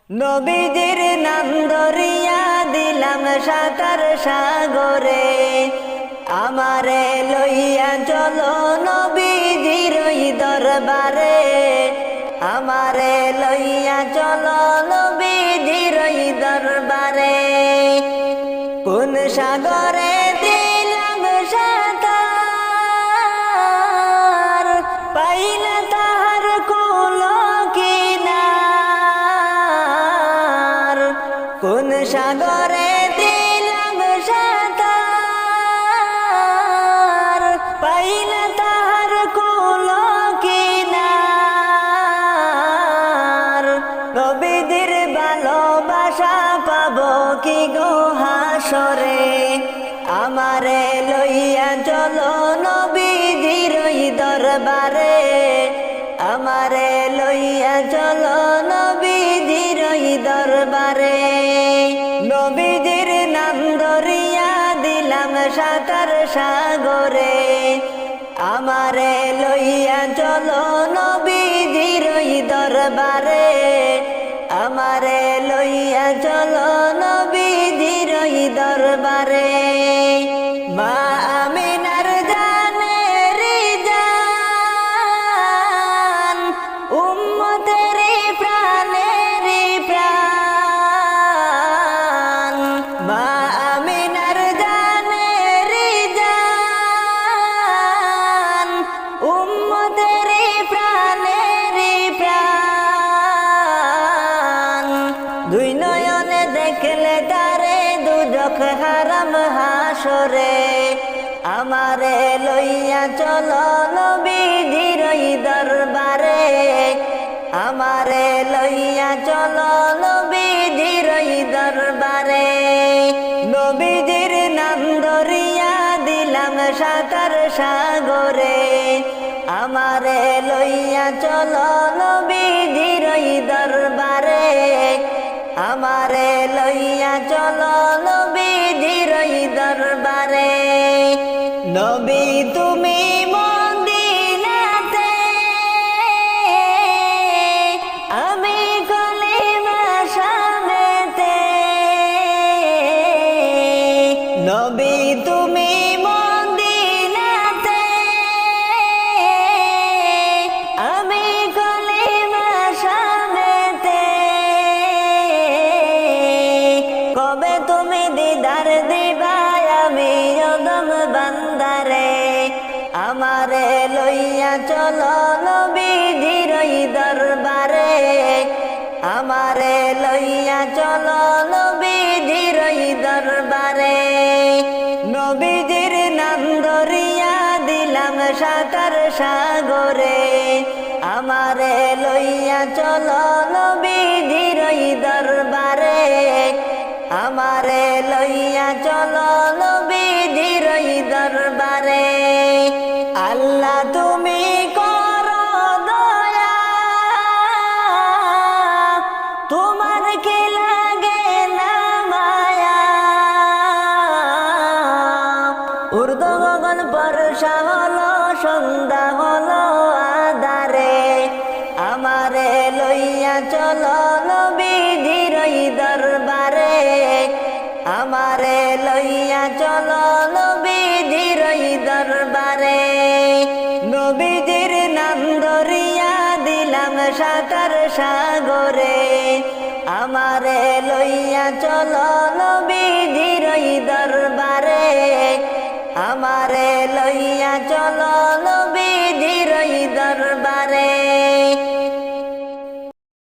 নবীজির নাম ধরিয়া দিলাম সাকার সাগরে, আমারে লইয়া চলো নবীজির ওই দরবারে, আমারে লইয়া চলো নবীজির ওই দরবারে। কোন সাগরে দিলাম সাকার, পাইলে তাহার কুল কিনার। কোন সাগরে দিলাম সাকার, পাইলে তাহার কুল কিনার। নবীজির ভালোবাসা পাবো কি গো হাসরে, আমারে লইয়া চলো নবীজির ওই দরবারে, আমারে লইয়া চলো নবীজির ওই দরবারে। নবীজির নাম ধরিয়া দিলাম সাকার সাগরে, আমারে লইয়া চলো নবীজির ওই দরবারে, আমারে লইয়া চলো নবীজির ওই দরবারে। মা আমিনার জানের জান, উম্মতের প্রাণের প্রাণ। মা আমিনার জানের জান, উম্মতের প্রাণের প্রাণ। দুই নয়নে দেখলে তারে দুজখ হারাম হাসরে, আমারে লইয়া চলো নবীজির ওই দরবারে, আমারে লইয়া চলো নবীজির ওই দরবারে। নবীজির নাম ধরিয়া দিলাম সাকার সাগরে, আমারে লইয়া চলো নবীজির ওই দরবারে, আমারে লইয়া চলো নবীজির ওই দরবারে। নবী তুমি মদিনাতে, আমি কলিমা শামেতে। নবী তুমি মদিনাতে, আমি কলিমা শামেতে। কবে তুমি দিদার দিবা আমি অদম বান্দারে, আমারে লইয়া চলো নবীজির ওই দরবারে, আমারে লইয়া চলো নবীজির ওই দরবারে। নবীজির নাম ধরিয়া দিলাম সাকার সাগরে, আমারে লইয়া চলো নবীজির ওই দরবারে, আমারে লইয়া চলো নবীজির ওই দরবারে। আল্লাহ তুমি করো দয়া, তোমার কি লাগে না মায়া। উর্দু গগন বর্ষা হলো সন্ধ্যা হলো আধারে, আমারে লইয়া চলো নবীজির ওই দরবারে, আমারে লইয়া চলো নবীজির ওই দরবারে। নবীজির নাম ধরিয়া দিলাম সাকার সাগরে, আমারে লইয়া চলো নবীজির ওই দরবারে, আমারে লইয়া চলো